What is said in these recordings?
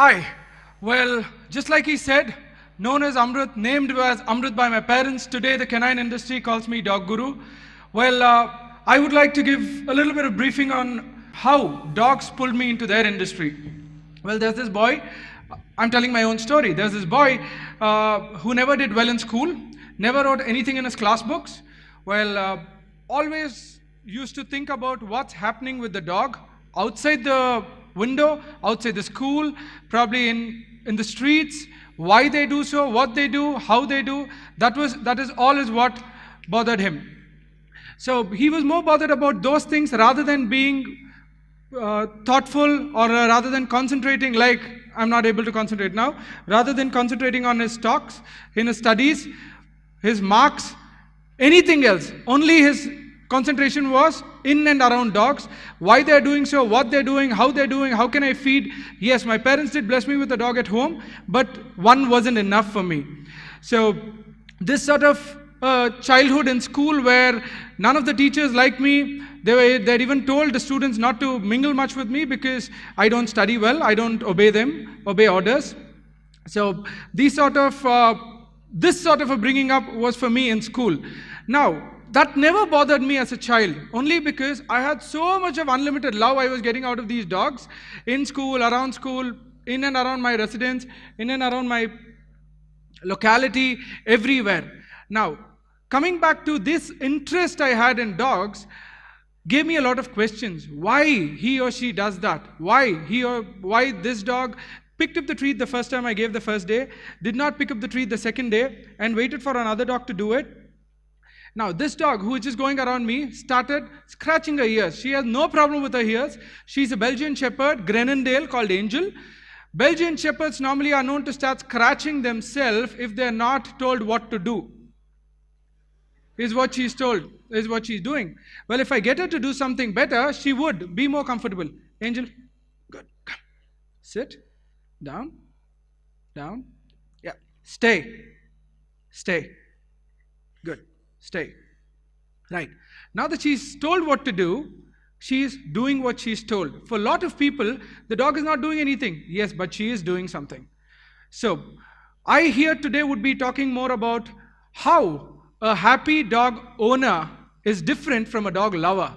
Hi. Well, just like he said, known as Amrut, named as Amrut by my parents, today the canine industry calls me Dog Guru. Well, I would like to give a little bit of briefing on how dogs pulled me into their industry. Well, there's this boy, I'm telling my own story. There's this boy who never did well in school, never wrote anything in his class books. Well, always used to think about what's happening with the dog outside the window, outside the school, probably in the streets, why they do so, what they do, how they do. That is all is what bothered him. So he was more bothered about those things rather than being thoughtful, or rather than concentrating, like I'm not able to concentrate now, rather than concentrating on his talks, in his studies, his marks, anything else. Only his concentration was in and around dogs, why they're doing so, what they're doing, how can I feed. Yes, my parents did bless me with a dog at home, but one wasn't enough for me. So this sort of childhood in school where none of the teachers liked me, they'd even told the students not to mingle much with me because I don't study well, I don't obey orders. So this sort of a bringing up was for me in school. Now, that never bothered me as a child, only because I had so much of unlimited love I was getting out of these dogs, in school, in and around my residence, in and around my locality, everywhere. Now, coming back to this interest I had in dogs, gave me a lot of questions. Why he or she does that? Why this dog picked up the treat the first time I gave the first day, did not pick up the treat the second day, and waited for another dog to do it. Now, this dog, who is just going around me, started scratching her ears. She has no problem with her ears. She's a Belgian Shepherd, Grenendale, called Angel. Belgian Shepherds normally are known to start scratching themselves if they're not told what to do. Is what she's told, is what she's doing. Well, if I get her to do something better, she would be more comfortable. Angel, good, come. Sit, down, yeah, stay, good. Stay. Right. Now that she's told what to do, she's doing what she's told. For a lot of people, the dog is not doing anything. Yes, but she is doing something. So, I here today would be talking more about how a happy dog owner is different from a dog lover.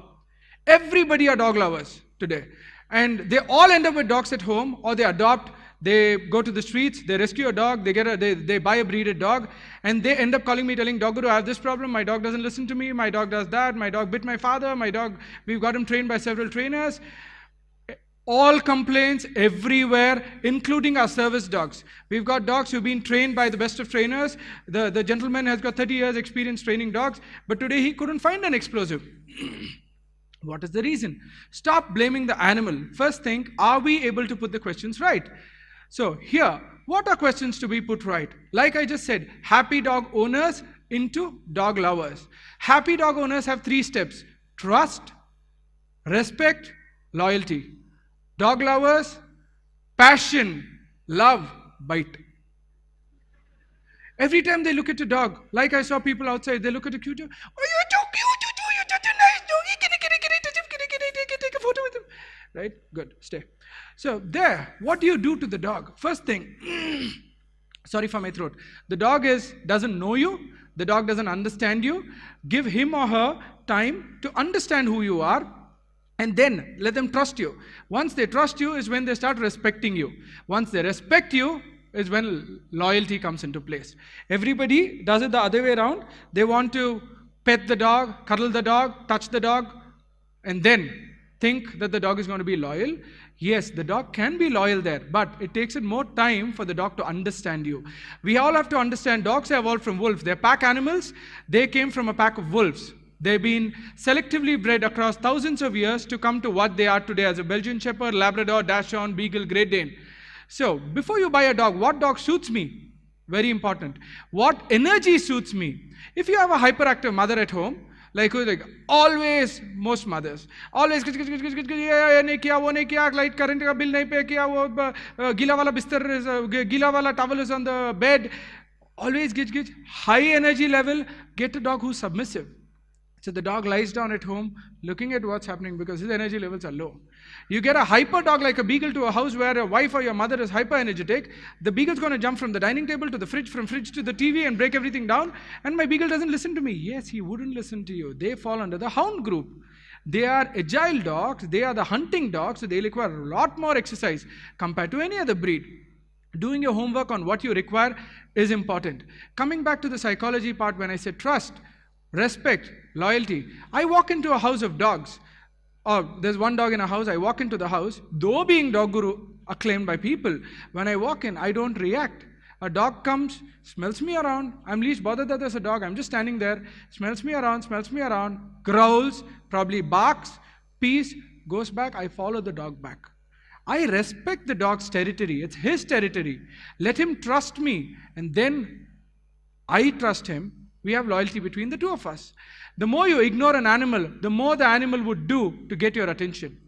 Everybody are dog lovers today. And they all end up with dogs at home, or they adopt. They go to the streets, they rescue a dog, they buy a breeded dog, and they end up calling me, telling, Dog Guru, I have this problem, my dog doesn't listen to me, my dog does that, my dog bit my father, we've got him trained by several trainers. All complaints everywhere, including our service dogs. We've got dogs who've been trained by the best of trainers. The gentleman has got 30 years experience training dogs, but today he couldn't find an explosive. What is the reason? Stop blaming the animal. First think, are we able to put the questions right? So here, what are questions to be put right? Like I just said, happy dog owners into dog lovers. Happy dog owners have 3 steps: trust, respect, loyalty. Dog lovers, passion, love, bite. Every time they look at a dog, like I saw people outside, they look at a cute dog. Oh, you're too cute, you're such a nice dog. Take a photo with him. Right? Good, stay. So there, what do you do to the dog? First thing, sorry for my throat. The dog doesn't know you. The dog doesn't understand you. Give him or her time to understand who you are, and then let them trust you. Once they trust you is when they start respecting you. Once they respect you is when loyalty comes into place. Everybody does it the other way around. They want to pet the dog, cuddle the dog, touch the dog, and then think that the dog is going to be loyal. Yes, the dog can be loyal there, but it takes it more time for the dog to understand you. We all have to understand dogs have evolved from wolves. They're pack animals. They came from a pack of wolves. They've been selectively bred across thousands of years to come to what they are today as a Belgian Shepherd, Labrador, Dachshund, Beagle, Great Dane. So, before you buy a dog, what dog suits me? Very important. What energy suits me? If you have a hyperactive mother at home, like always, most mothers, always, नहीं किया, वो नहीं किया, light current का bill नहीं पे किया, वो गीला वाला बिस्तर, गीला वाला towel is on the bed, always high energy level. Get a dog who's submissive. So the dog lies down at home looking at what's happening because his energy levels are low. You get a hyper dog like a beagle to a house where your wife or your mother is hyper energetic. The beagle's going to jump from the dining table to the fridge, from fridge to the TV and break everything down. And my beagle doesn't listen to me. Yes, he wouldn't listen to you. They fall under the hound group. They are agile dogs. They are the hunting dogs. So they require a lot more exercise compared to any other breed. Doing your homework on what you require is important. Coming back to the psychology part, when I say trust, respect, loyalty. I walk into a house of dogs. Or there's one dog in a house. I walk into the house. Though being dog guru acclaimed by people, when I walk in, I don't react. A dog comes, smells me around. I'm least bothered that there's a dog. I'm just standing there. Smells me around, growls, probably barks, pees, goes back. I follow the dog back. I respect the dog's territory. It's his territory. Let him trust me. And then I trust him. We have loyalty between the two of us. The more you ignore an animal, the more the animal would do to get your attention.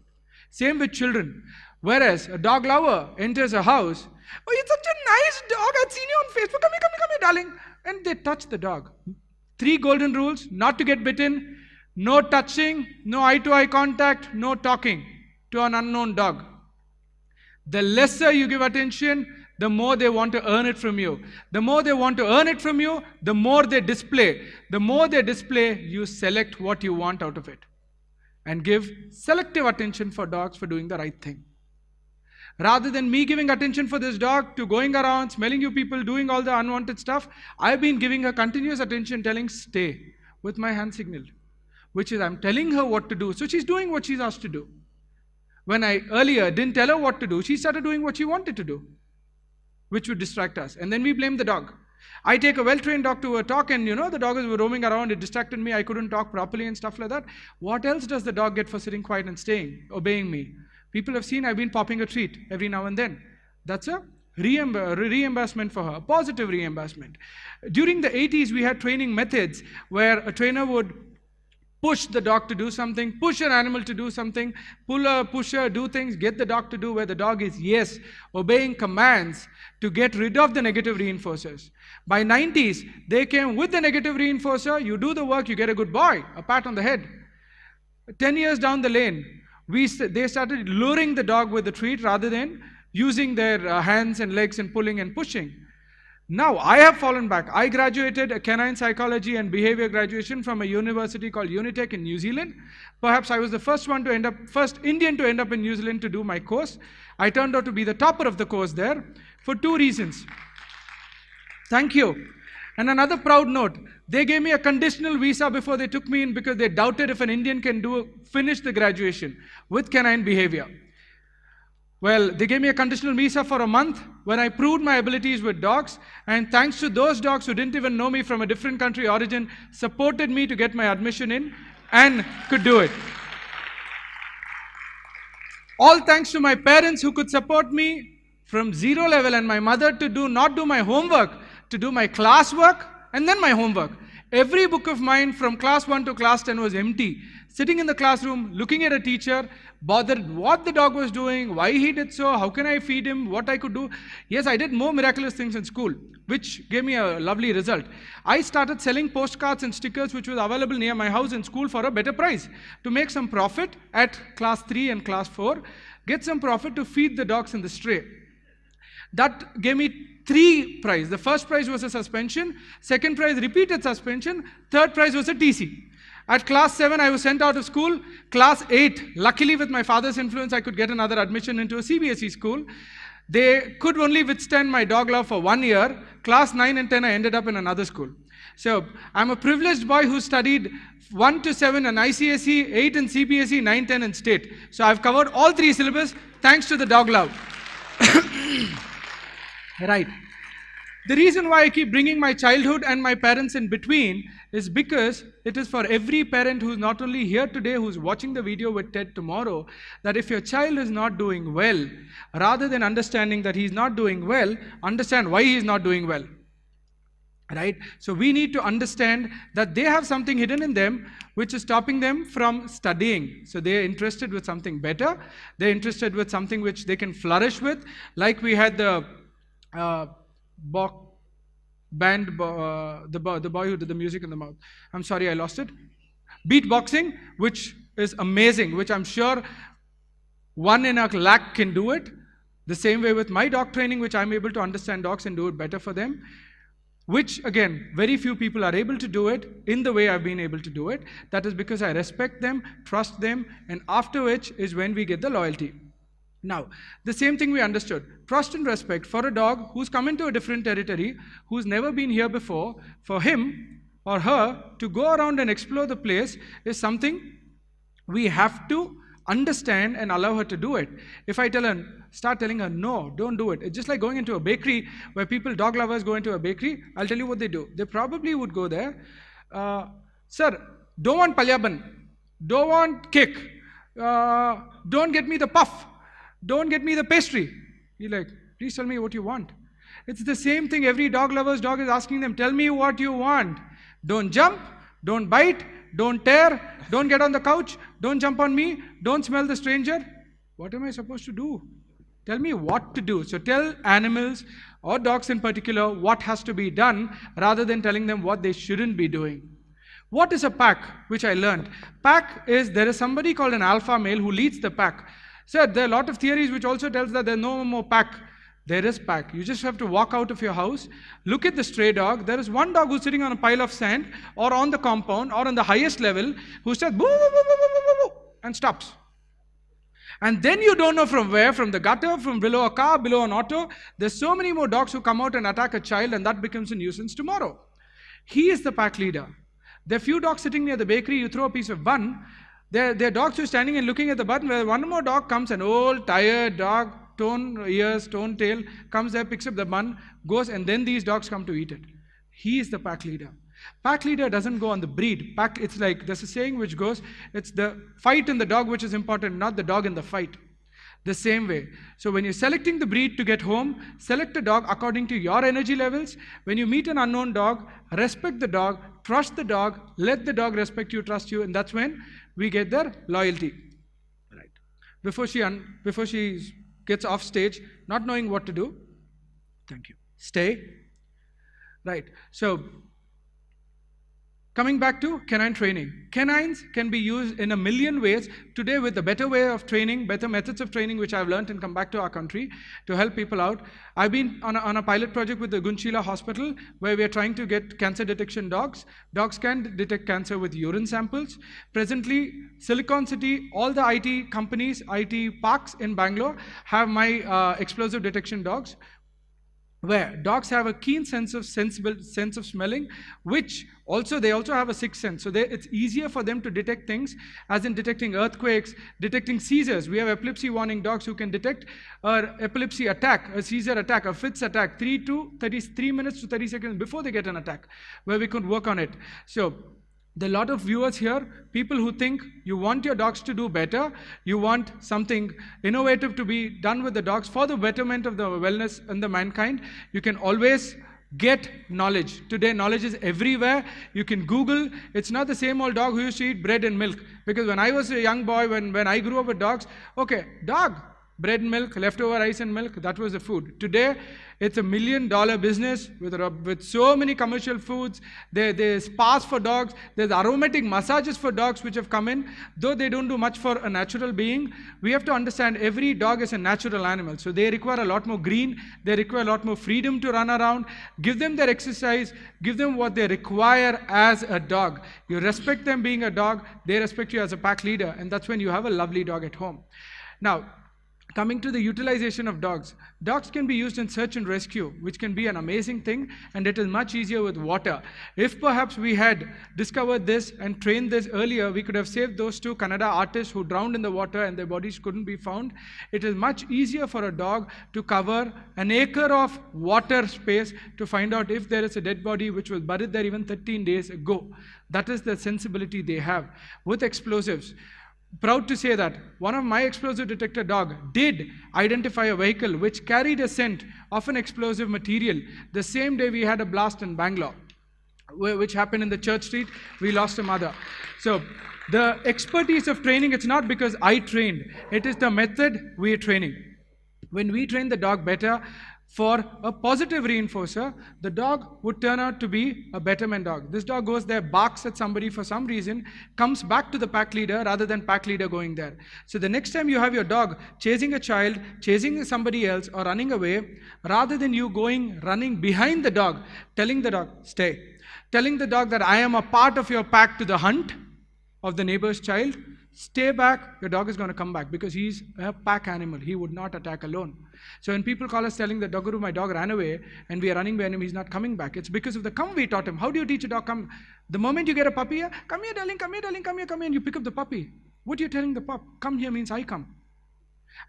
Same with children. Whereas a dog lover enters a house, oh, it's such a nice dog. I've seen you on Facebook. Come here, darling. And they touch the dog. 3 golden rules: not to get bitten, no touching, no eye-to-eye contact, no talking to an unknown dog. The lesser you give attention, the more they want to earn it from you. The more they want to earn it from you, the more they display. The more they display, you select what you want out of it. And give selective attention for dogs for doing the right thing. Rather than me giving attention for this dog to going around, smelling you people, doing all the unwanted stuff, I've been giving her continuous attention, telling stay, with my hand signal. Which is, I'm telling her what to do. So she's doing what she's asked to do. When I earlier didn't tell her what to do, she started doing what she wanted to do, which would distract us. And then we blame the dog. I take a well-trained dog to a talk and, the dog is roaming around, it distracted me, I couldn't talk properly and stuff like that. What else does the dog get for sitting quiet and staying, obeying me? People have seen I've been popping a treat every now and then. That's a reimbursement for her, a positive reimbursement. During the 80s, we had training methods where a trainer would push the dog to do something, push an animal to do something, pull her, push her, do things, get the dog to do where the dog is, yes, obeying commands to get rid of the negative reinforcers. By 90s, they came with the negative reinforcer, you do the work, you get a good boy, a pat on the head. 10 years down the lane, they started luring the dog with the treat rather than using their hands and legs and pulling and pushing. Now, I have fallen back. I graduated a canine psychology and behavior graduation from a university called Unitec in New Zealand. Perhaps I was the first Indian to end up in New Zealand to do my course. I turned out to be the topper of the course there for 2 reasons. Thank you. And another proud note, they gave me a conditional visa before they took me in because they doubted if an Indian can finish the graduation with canine behavior. Well, they gave me a conditional visa for a month when I proved my abilities with dogs, and thanks to those dogs who didn't even know me from a different country origin, supported me to get my admission in and could do it. All thanks to my parents who could support me from 0 level and my mother to not do my homework, to do my classwork and then my homework. Every book of mine from class 1 to class 10 was empty. Sitting in the classroom, looking at a teacher, bothered what the dog was doing, why he did so, how can I feed him, what I could do. Yes, I did more miraculous things in school, which gave me a lovely result. I started selling postcards and stickers which was available near my house in school for a better price to make some profit at class 3 and class 4, get some profit to feed the dogs in the stray. That gave me 3 prizes. The first prize was a suspension, second prize repeated suspension, third prize was a TC. At class 7, I was sent out of school. Class 8, luckily with my father's influence, I could get another admission into a CBSE school. They could only withstand my dog love for 1 year. Class 9 and 10, I ended up in another school. So, I'm a privileged boy who studied 1 to 7 in ICSE, 8 in CBSE, 9, 10 in state. So, I've covered all 3 syllabus thanks to the dog love. Right. The reason why I keep bringing my childhood and my parents in between is because it is for every parent who's not only here today, who's watching the video with TED tomorrow, that if your child is not doing well, rather than understanding that he's not doing well, understand why he's not doing well. Right? So we need to understand that they have something hidden in them which is stopping them from studying. So they're interested with something better. They're interested with something which they can flourish with. Like we had the the boy who did the music in the mouth. I'm sorry, I lost it. Beatboxing, which is amazing, which I'm sure 1 in a lakh can do it. The same way with my dog training, which I'm able to understand dogs and do it better for them, which again, very few people are able to do it in the way I've been able to do it. That is because I respect them, trust them, and after which is when we get the loyalty. Now, the same thing we understood. Trust and respect for a dog who's come into a different territory, who's never been here before, for him or her to go around and explore the place is something we have to understand and allow her to do it. If I start telling her, no, don't do it. It's just like going into a bakery where dog lovers go into a bakery. I'll tell you what they do. They probably would go there. Sir, don't want palyaban. Don't want cake. Don't get me the puff. Don't get me the pastry. You're like, please tell me what you want. It's the same thing every dog lover's dog is asking them. Tell me what you want. Don't jump. Don't bite. Don't tear. Don't get on the couch. Don't jump on me. Don't smell the stranger. What am I supposed to do? Tell me what to do. So tell animals or dogs in particular what has to be done rather than telling them what they shouldn't be doing. What is a pack? Which I learned. Pack is, there is somebody called an alpha male who leads the pack. So there are a lot of theories which also tells that there's no more pack. There is pack. You just have to walk out of your house, look at the stray dog. There is one dog who's sitting on a pile of sand or on the compound or on the highest level who says boo, boo, boo, boo, boo, boo, boo, and stops. And then you don't know from where, from the gutter, from below a car, below an auto. There's so many more dogs who come out and attack a child, and that becomes a nuisance tomorrow. He is the pack leader. There are few dogs sitting near the bakery. You throw a piece of bun. There are dogs who are standing and looking at the bun. Where one more dog comes, an old, tired dog, torn ears, torn tail, comes there, picks up the bun, goes, and then these dogs come to eat it. He is the pack leader. Pack leader doesn't go on the breed. It's like, there's a saying which goes, it's the fight in the dog which is important, not the dog in the fight. The same way. So when you're selecting the breed to get home, select a dog according to your energy levels. When you meet an unknown dog, respect the dog, trust the dog, let the dog respect you, trust you, and that's when we get their loyalty. Right. Before she gets off stage, not knowing what to do, thank you. Stay. Right. So coming back to canine training. Canines can be used in a million ways. Today, with a better way of training, better methods of training, which I've learned and come back to our country to help people out. I've been on a pilot project with the Gunshila Hospital where we are trying to get cancer detection dogs. Dogs can detect cancer with urine samples. Presently, Silicon City, all the IT companies, IT parks in Bangalore have my explosive detection dogs, where dogs have a keen sense of smelling, which they also have a sixth sense. So it's easier for them to detect things, as in detecting earthquakes, detecting seizures. We have epilepsy warning dogs who can detect an epilepsy attack, a seizure attack, a fits attack, 3 minutes to 30 seconds before they get an attack, where we could work on it. So there are a lot of viewers here, people who think you want your dogs to do better, you want something innovative to be done with the dogs for the betterment of the wellness and the mankind. You can always get knowledge. Today, knowledge is everywhere. You can Google. It's not the same old dog who used to eat bread and milk. Because when I was a young boy, when I grew up with dogs, okay, dog, bread and milk, leftover rice and milk, that was the food. Today, it's $1 million business with so many commercial foods. There's spas for dogs. There's aromatic massages for dogs which have come in. Though they don't do much for a natural being, we have to understand every dog is a natural animal. So they require a lot more green. They require a lot more freedom to run around. Give them their exercise. Give them what they require as a dog. You respect them being a dog. They respect you as a pack leader. And that's when you have a lovely dog at home. Now, coming to the utilization of dogs. Dogs can be used in search and rescue, which can be an amazing thing, and it is much easier with water. If perhaps we had discovered this and trained this earlier, we could have saved those 2 Kannada artists who drowned in the water and their bodies couldn't be found. It is much easier for a dog to cover an acre of water space to find out if there is a dead body which was buried there even 13 days ago. That is the sensibility they have. With explosives, proud to say that one of my explosive detector dog did identify a vehicle which carried a scent of an explosive material the same day we had a blast in Bangalore, which happened in the Church Street. We lost a mother. So the expertise of training, it's not because I trained, it is the method we are training. When we train the dog better, For a positive reinforcer, the dog would turn out to be a betterment dog. This dog goes there, barks at somebody for some reason, comes back to the pack leader rather than pack leader going there. So the next time you have your dog chasing a child, chasing somebody else, or running away, rather than you running behind the dog, telling the dog, stay. Telling the dog that I am a part of your pack to the hunt of the neighbor's child, stay back, your dog is going to come back because he's a pack animal. He would not attack alone. So when people call us telling the dog guru, my dog ran away and we are running behind him, he's not coming back. It's because of the come we taught him. How do you teach a dog come? The moment you get a puppy, come here darling, come here darling, come here, and you pick up the puppy. What you're telling the pup, come here means I come.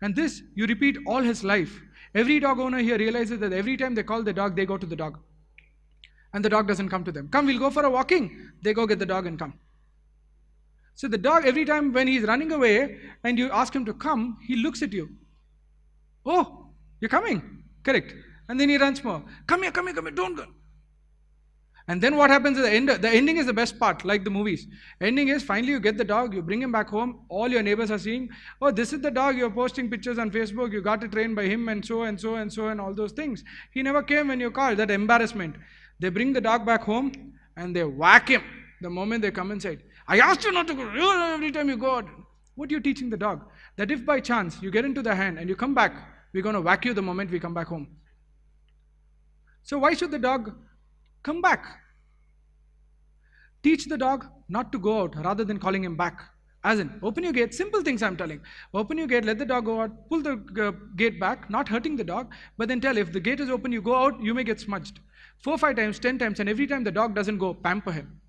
And this you repeat all his life. Every dog owner here realizes that every time they call the dog, they go to the dog. And the dog doesn't come to them. Come, we'll go for a walking. They go get the dog and come. So the dog, every time when he's running away and you ask him to come, he looks at you. Oh, you're coming. Correct. And then he runs more. Come here, don't go. And then what happens at the end? The ending is the best part, like the movies. Ending is finally you get the dog, you bring him back home, all your neighbors are seeing, oh, this is the dog, you're posting pictures on Facebook, you got it trained by him and so and so and so and all those things. He never came when you called, that embarrassment. They bring the dog back home and they whack him the moment they come inside. I asked you not to go every time you go out. What are you teaching the dog? That if by chance you get into the hand and you come back, we're going to whack you the moment we come back home. So why should the dog come back? Teach the dog not to go out rather than calling him back. As in, open your gate, simple things I'm telling. Open your gate, let the dog go out, pull the gate back, not hurting the dog, but then tell if the gate is open, you go out, you may get smudged. 4, 5 times, 10 times, and every time the dog doesn't go, pamper him.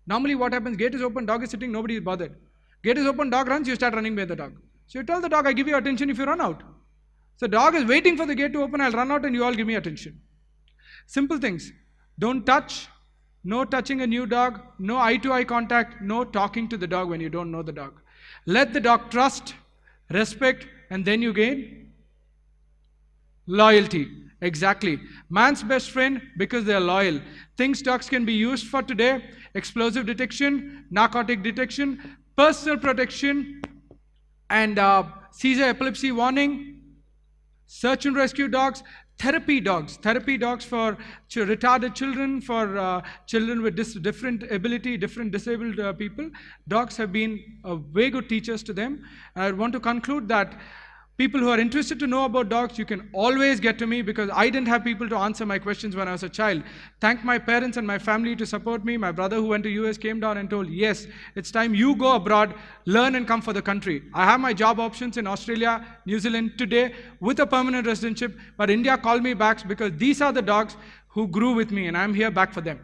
Normally what happens, gate is open, dog is sitting, nobody is bothered. Gate is open, dog runs, you start running behind the dog. So you tell the dog, I give you attention if you run out. So dog is waiting for the gate to open, I'll run out and you all give me attention. Simple things. Don't touch, no touching a new dog, no eye-to-eye contact, no talking to the dog when you don't know the dog. Let the dog trust, respect, and then you gain loyalty. Exactly. Man's best friend because they are loyal. Things dogs can be used for today: explosive detection, narcotic detection, personal protection, and seizure epilepsy warning, search and rescue dogs, therapy dogs for retarded children, for children with different ability, different disabled people. Dogs have been very good teachers to them. I want to conclude that people who are interested to know about dogs, you can always get to me because I didn't have people to answer my questions when I was a child. Thank my parents and my family to support me. My brother who went to US came down and told, yes, it's time you go abroad, learn and come for the country. I have my job options in Australia, New Zealand today with a permanent residentship, but India called me back because these are the dogs who grew with me and I'm here back for them.